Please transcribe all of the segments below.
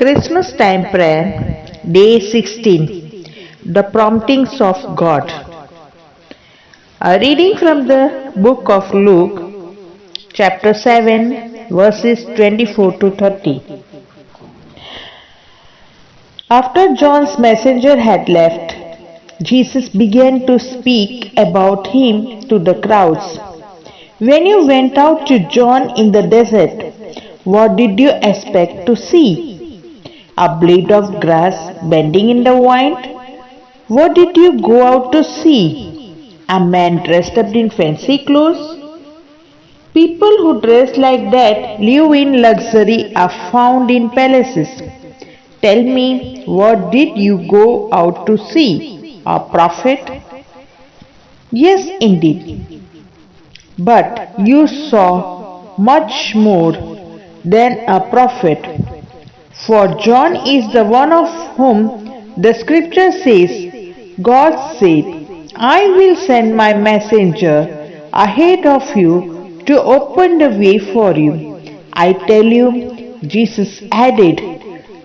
Christmas time prayer, day 16. The promptings of God. A reading from the book of Luke, chapter 7, verses 24 to 30. After John's messenger had left, Jesus began to speak about him to the crowds. When you went out to John in the desert, what did you expect to see? A blade of grass bending in the wind? What did you go out to see? A man dressed up in fancy clothes? People who dress like that live in luxury are found in palaces. Tell me, what did you go out to see? A prophet? Yes, indeed. But you saw much more than a prophet. For John is the one of whom the scripture says, God said, I will send my messenger ahead of you to open the way for you. I tell you, Jesus added,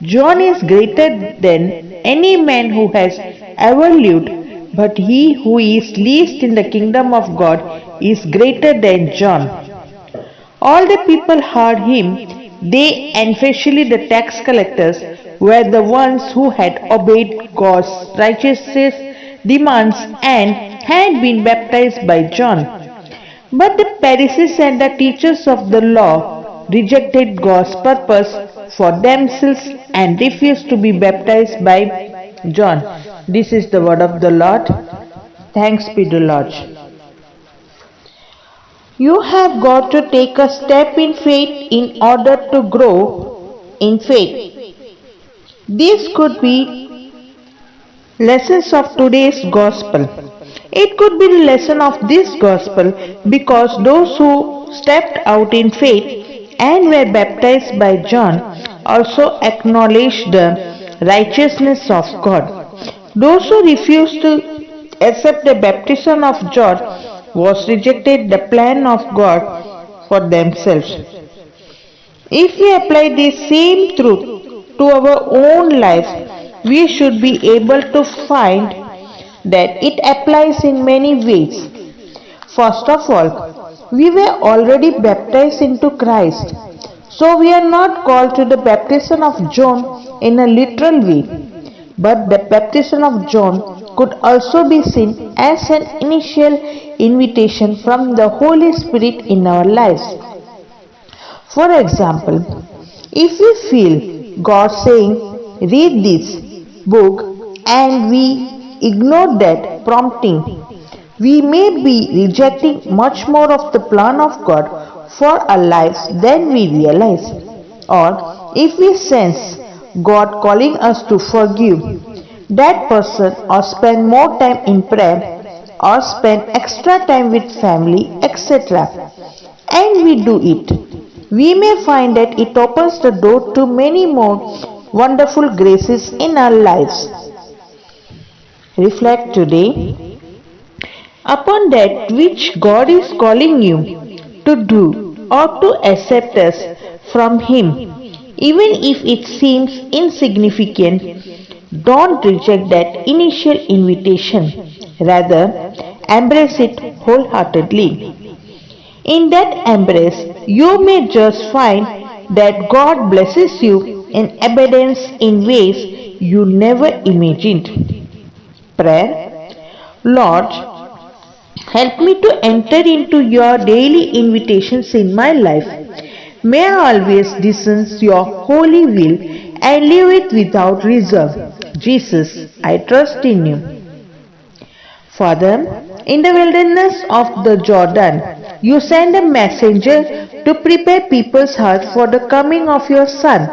John is greater than any man who has ever lived, but he who is least in the kingdom of God is greater than John. All the people heard him. They, and especially the tax collectors, were the ones who had obeyed God's righteous demands and had been baptized by John. But the Pharisees and the teachers of the law rejected God's purpose for themselves and refused to be baptized by John. This is the word of the Lord. Thanks be to Lord. You have got to take a step in faith in order to grow in faith. These could be lessons of today's gospel. It could be the lesson of this gospel because those who stepped out in faith and were baptized by John also acknowledged the righteousness of God. Those who refused to accept the baptism of John was rejected the plan of God for themselves. If we apply this same truth to our own lives, we should be able to find that it applies in many ways. First of all, we were already baptized into Christ, so we are not called to the baptism of John in a literal way, but the baptism of John could also be seen as an initial invitation from the Holy Spirit in our lives. For example, if we feel God saying, read this book, and we ignore that prompting, we may be rejecting much more of the plan of God for our lives than we realize. Or if we sense God calling us to forgive that person or spend more time in prayer or spend extra time with family, etc. and we do it, we may find that it opens the door to many more wonderful graces in our lives. Reflect today upon that which God is calling you to do or to accept us from Him. Even if it seems insignificant, don't reject that initial invitation. Rather, embrace it wholeheartedly. In that embrace, you may just find that God blesses you in abundance in ways you never imagined. Prayer. Lord, help me to enter into your daily invitations in my life. May I always discern your holy will and live it without reserve. Jesus, I trust in you. Father, in the wilderness of the Jordan, you send a messenger to prepare people's hearts for the coming of your Son.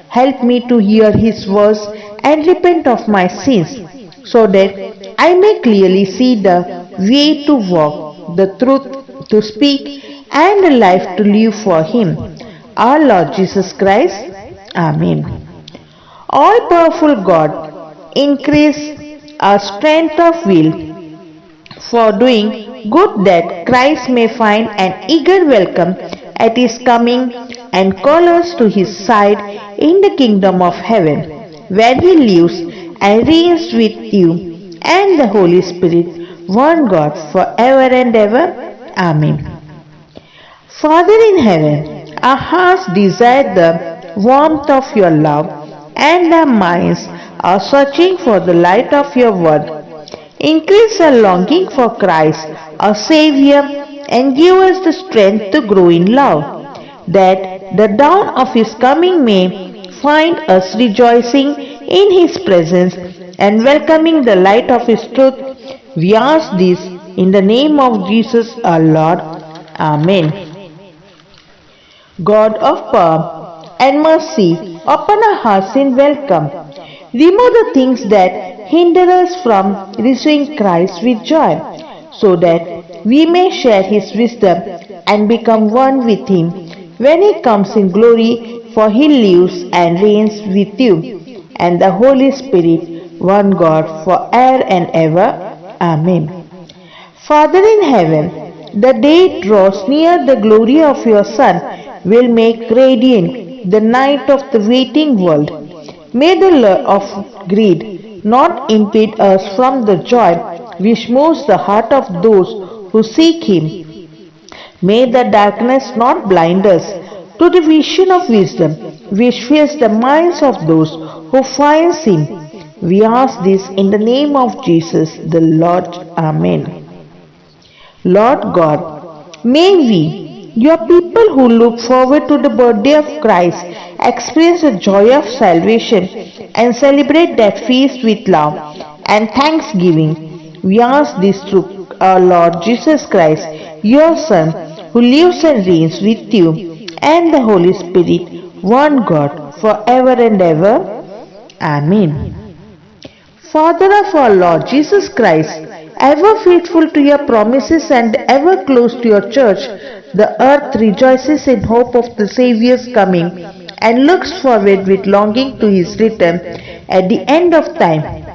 Help me to hear his voice and repent of my sins, so that I may clearly see the way to walk, the truth to speak, and the life to live for him. Our Lord Jesus Christ. Amen. All-powerful God, increase our strength of will for doing good that Christ may find an eager welcome at his coming and call us to his side in the kingdom of heaven, where he lives and reigns with you and the Holy Spirit, one God, forever and ever. Amen. Father in heaven, our hearts desire the warmth of your love, and our minds are searching for the light of your word. Increase our longing for Christ, our Savior, and give us the strength to grow in love, that the dawn of his coming may find us rejoicing in his presence and welcoming the light of his truth. We ask this in the name of Jesus our Lord. Amen. God of power and mercy, open our hearts in welcome. Remove the things that hinder us from receiving Christ with joy, so that we may share his wisdom and become one with him when he comes in glory, for he lives and reigns with you and the Holy Spirit, one God, forever and ever. Amen. Father in heaven, the day draws near the glory of your Son will make radiant the night of the waiting world. May the lure of greed not impede us from the joy which moves the heart of those who seek him. May the darkness not blind us to the vision of wisdom which fills the minds of those who find him. We ask this in the name of Jesus the Lord. Amen. Lord God, may we, your people who look forward to the birthday of Christ, experience the joy of salvation and celebrate that feast with love and thanksgiving. We ask this through our Lord Jesus Christ, your Son, who lives and reigns with you and the Holy Spirit, one God, forever and ever. Amen. Father of our Lord Jesus Christ, ever faithful to your promises and ever close to your church, the earth rejoices in hope of the Saviour's coming and looks forward with longing to his return at the end of time.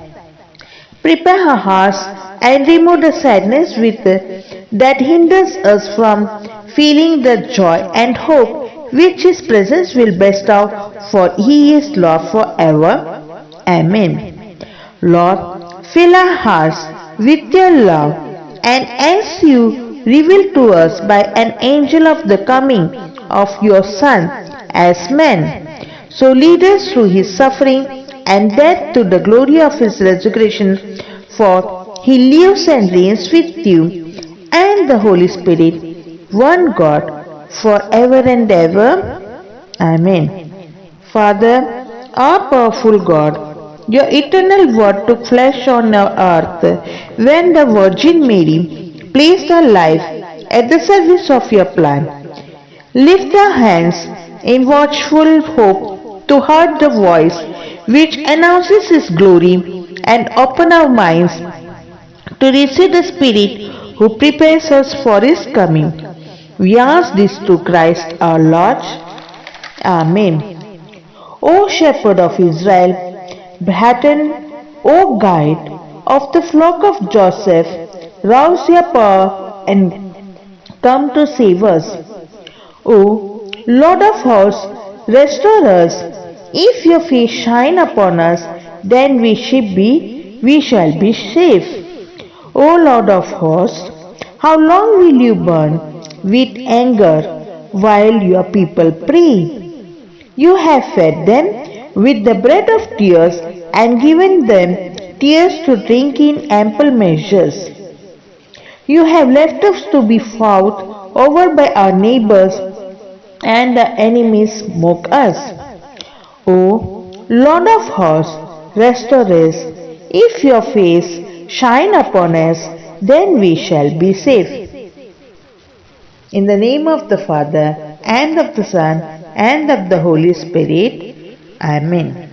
Prepare her hearts and remove the sadness that hinders us from feeling the joy and hope which his presence will bestow, for he is Lord forever. Amen. Lord, fill our hearts with your love, and as you reveal to us by an angel of the coming of your Son as man, so lead us through his suffering and death to the glory of his resurrection, for he lives and reigns with you and the Holy Spirit, one God, forever and ever. Amen. Father, our powerful God, your eternal word took flesh on our earth when the Virgin Mary placed her life at the service of your plan. Lift our hands in watchful hope to hear the voice which announces his glory, and open our minds to receive the Spirit who prepares us for his coming. We ask this through Christ our Lord. Amen. O Shepherd of Israel, Batten, O guide of the flock of Joseph, rouse your power and come to save us. O Lord of hosts, restore us. If your face shine upon us, then we shall be safe. O Lord of hosts, how long will you burn with anger while your people pray? You have fed them with the bread of tears and given them tears to drink in ample measures. You have left us to be fought over by our neighbors, and the enemies mock us. O Lord of hosts, restore us. If your face shine upon us, then we shall be safe. In the name of the Father, and of the Son, and of the Holy Spirit. Amen.